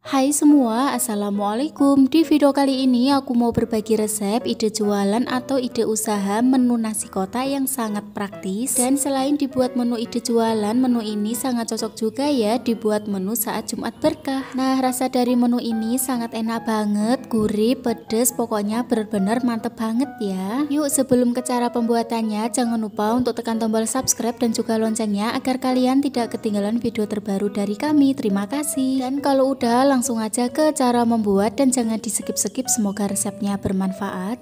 Hai semua, assalamualaikum. Di video kali ini aku mau berbagi resep, ide jualan atau ide usaha menu nasi kotak yang sangat praktis. Dan selain dibuat menu ide jualan, menu ini sangat cocok juga ya dibuat menu saat Jumat Berkah. Nah, rasa dari menu ini sangat enak banget, gurih, pedes, pokoknya benar-benar mantep banget ya. Yuk, sebelum ke cara pembuatannya, jangan lupa untuk tekan tombol subscribe dan juga loncengnya agar kalian tidak ketinggalan video terbaru dari kami. Terima kasih. Dan kalau udah, langsung aja ke cara membuat dan jangan di skip-skip, semoga resepnya bermanfaat.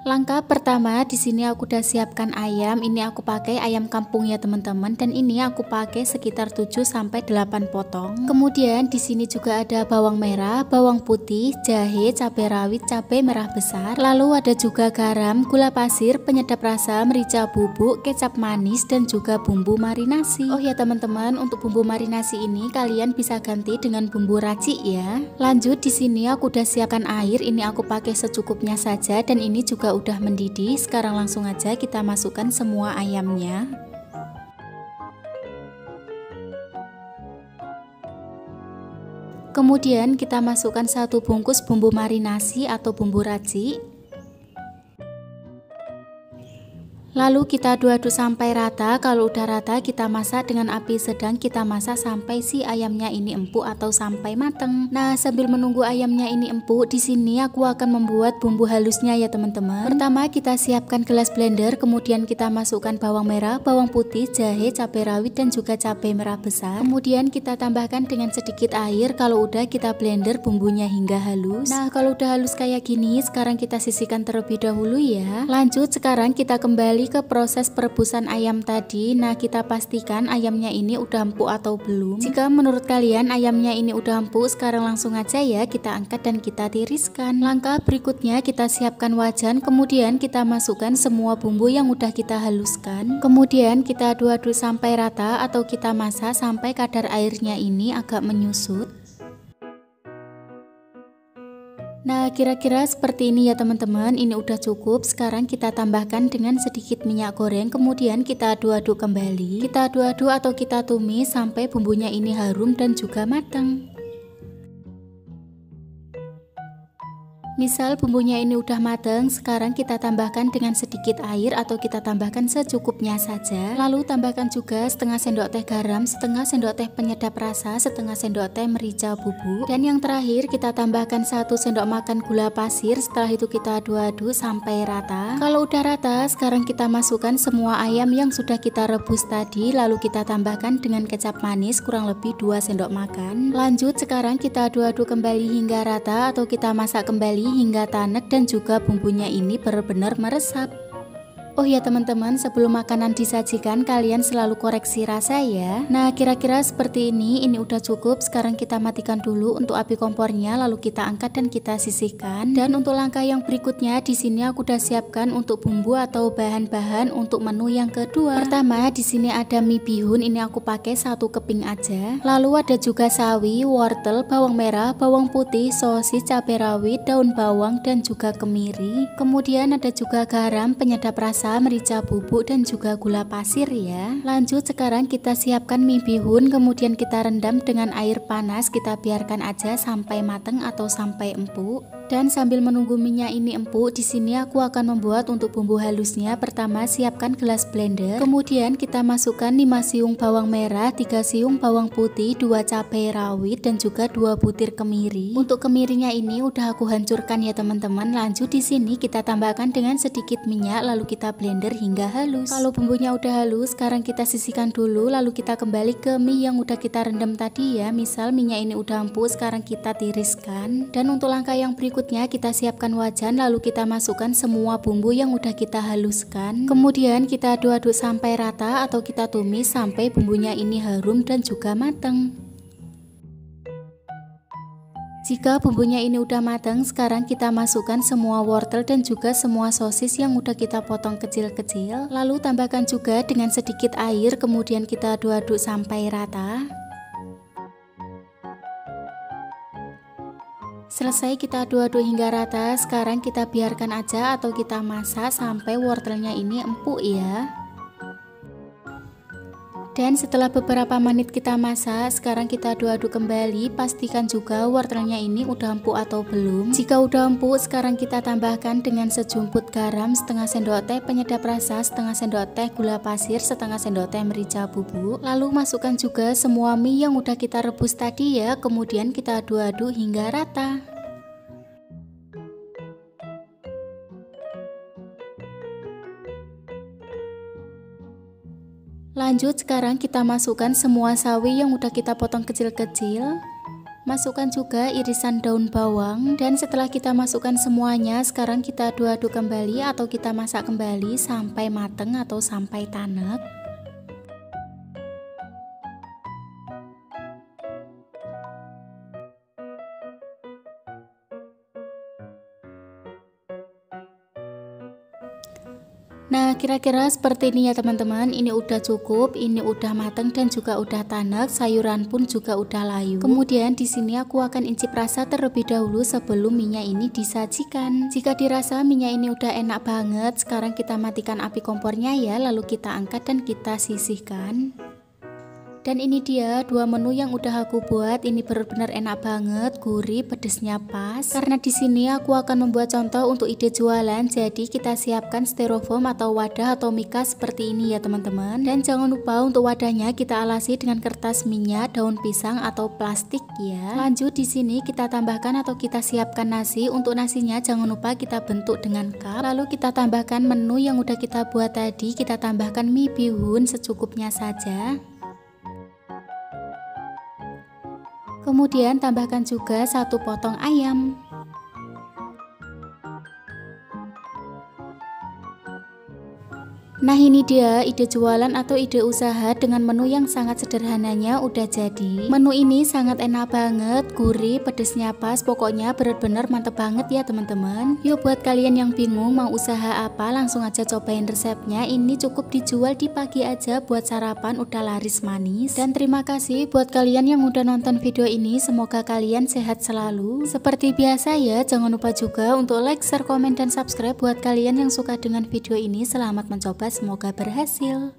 Langkah pertama, di sini aku udah siapkan ayam. Ini aku pakai ayam kampung ya teman-teman, dan ini aku pakai sekitar 7 sampai 8 potong. Kemudian di sini juga ada bawang merah, bawang putih, jahe, cabai rawit, cabai merah besar. Lalu ada juga garam, gula pasir, penyedap rasa, merica bubuk, kecap manis dan juga bumbu marinasi. Oh ya teman-teman, untuk bumbu marinasi ini kalian bisa ganti dengan bumbu racik ya. Lanjut, di sini aku udah siapkan air. Ini aku pakai secukupnya saja dan ini juga udah mendidih. Sekarang langsung aja kita masukkan semua ayamnya. Kemudian kita masukkan 1 bungkus bumbu marinasi atau bumbu racik. Lalu kita aduk-aduk sampai rata. Kalau udah rata kita masak dengan api sedang, kita masak sampai si ayamnya ini empuk atau sampai mateng. Nah, sambil menunggu ayamnya ini empuk, di sini aku akan membuat bumbu halusnya ya teman-teman. Pertama kita siapkan gelas blender, kemudian kita masukkan bawang merah, bawang putih, jahe, cabai rawit dan juga cabai merah besar. Kemudian kita tambahkan dengan sedikit air. Kalau udah kita blender bumbunya hingga halus. Nah, kalau udah halus kayak gini, sekarang kita sisihkan terlebih dahulu ya. Lanjut, sekarang kita kembali ke proses perebusan ayam tadi. Nah, kita pastikan ayamnya ini udah empuk atau belum. Jika menurut kalian ayamnya ini udah empuk, sekarang langsung aja ya kita angkat dan kita tiriskan. Langkah berikutnya kita siapkan wajan, kemudian kita masukkan semua bumbu yang udah kita haluskan. Kemudian kita aduk-aduk sampai rata atau kita masak sampai kadar airnya ini agak menyusut. Nah, kira-kira seperti ini ya teman-teman. Ini udah cukup. Sekarang kita tambahkan dengan sedikit minyak goreng, kemudian kita aduk-aduk kembali. Kita aduk-aduk atau kita tumis sampai bumbunya ini harum dan juga matang. Misal bumbunya ini udah matang, sekarang kita tambahkan dengan sedikit air atau kita tambahkan secukupnya saja. Lalu tambahkan juga setengah sendok teh garam, setengah sendok teh penyedap rasa, setengah sendok teh merica bubuk. Dan yang terakhir kita tambahkan 1 sendok makan gula pasir. Setelah itu kita aduk-aduk sampai rata. Kalau udah rata, sekarang kita masukkan semua ayam yang sudah kita rebus tadi. Lalu kita tambahkan dengan kecap manis kurang lebih 2 sendok makan. Lanjut, sekarang kita aduk-aduk kembali hingga rata atau kita masak kembali hingga tanek dan juga bumbunya ini benar-benar meresap. Oh ya teman-teman, sebelum makanan disajikan kalian selalu koreksi rasa ya. Nah, kira-kira seperti ini udah cukup. Sekarang kita matikan dulu untuk api kompornya, lalu kita angkat dan kita sisihkan. Dan untuk langkah yang berikutnya, di sini aku udah siapkan untuk bumbu atau bahan-bahan untuk menu yang kedua. Pertama, di sini ada mie bihun, ini aku pakai 1 keping aja. Lalu ada juga sawi, wortel, bawang merah, bawang putih, sosis, cabai rawit, daun bawang dan juga kemiri. Kemudian ada juga garam, penyedap rasa, merica bubuk dan juga gula pasir ya. Lanjut, sekarang kita siapkan mie bihun, kemudian kita rendam dengan air panas, kita biarkan aja sampai mateng atau sampai empuk. Dan sambil menunggu minyak ini empuk, di sini aku akan membuat untuk bumbu halusnya. Pertama, siapkan gelas blender, kemudian kita masukkan 5 siung bawang merah, 3 siung bawang putih, 2 cabai rawit dan juga 2 butir kemiri. Untuk kemirinya ini udah aku hancurkan ya teman-teman. Lanjut, di sini kita tambahkan dengan sedikit minyak lalu kita blender hingga halus. Kalau bumbunya udah halus, sekarang kita sisihkan dulu lalu kita kembali ke mie yang udah kita rendam tadi ya. Misal minyak ini udah empuk, sekarang kita tiriskan. Dan untuk langkah yang berikutnya kita siapkan wajan lalu kita masukkan semua bumbu yang udah kita haluskan. Kemudian kita aduk-aduk sampai rata atau kita tumis sampai bumbunya ini harum dan juga matang. Jika bumbunya ini udah matang, sekarang kita masukkan semua wortel dan juga semua sosis yang udah kita potong kecil-kecil. Lalu tambahkan juga dengan sedikit air, kemudian kita aduk-aduk sampai rata. Selesai kita aduk-aduk hingga rata. Sekarang kita biarkan aja atau kita masak sampai wortelnya ini empuk ya. Dan setelah beberapa menit kita masak, sekarang kita aduk-aduk kembali. Pastikan juga wortelnya ini udah empuk atau belum. Jika udah empuk, sekarang kita tambahkan dengan sejumput garam, setengah sendok teh penyedap rasa, setengah sendok teh gula pasir, setengah sendok teh merica bubuk. Lalu masukkan juga semua mie yang udah kita rebus tadi ya. Kemudian kita aduk-aduk hingga rata. Lanjut, sekarang kita masukkan semua sawi yang udah kita potong kecil-kecil. Masukkan juga irisan daun bawang. Dan setelah kita masukkan semuanya, sekarang kita aduk-aduk kembali atau kita masak kembali sampai mateng atau sampai tanek. Nah, kira-kira seperti ini ya teman-teman. Ini udah cukup, ini udah mateng dan juga udah tanek, sayuran pun juga udah layu. Kemudian di sini aku akan incip rasa terlebih dahulu sebelum minyak ini disajikan. Jika dirasa minyak ini udah enak banget, sekarang kita matikan api kompornya ya, lalu kita angkat dan kita sisihkan. Dan ini dia dua menu yang udah aku buat. Ini benar-benar enak banget, gurih, pedesnya pas. Karena di sini aku akan membuat contoh untuk ide jualan, jadi kita siapkan styrofoam atau wadah atau mika seperti ini ya teman-teman. Dan jangan lupa untuk wadahnya kita alasi dengan kertas minyak, daun pisang atau plastik ya. Lanjut di sini kita tambahkan atau kita siapkan nasi. Untuk nasinya jangan lupa kita bentuk dengan cup. Lalu kita tambahkan menu yang udah kita buat tadi. Kita tambahkan mie bihun secukupnya saja. Kemudian tambahkan juga 1 potong ayam. Nah, ini dia ide jualan atau ide usaha dengan menu yang sangat sederhananya udah jadi. Menu ini sangat enak banget, gurih, pedesnya pas, pokoknya bener-bener mantep banget ya teman-teman. Yuk buat kalian yang bingung mau usaha apa, langsung aja cobain resepnya. Ini cukup dijual di pagi aja buat sarapan udah laris manis. Dan terima kasih buat kalian yang udah nonton video ini, semoga kalian sehat selalu. Seperti biasa ya, jangan lupa juga untuk like, share, komen, dan subscribe buat kalian yang suka dengan video ini. Selamat mencoba, semoga berhasil.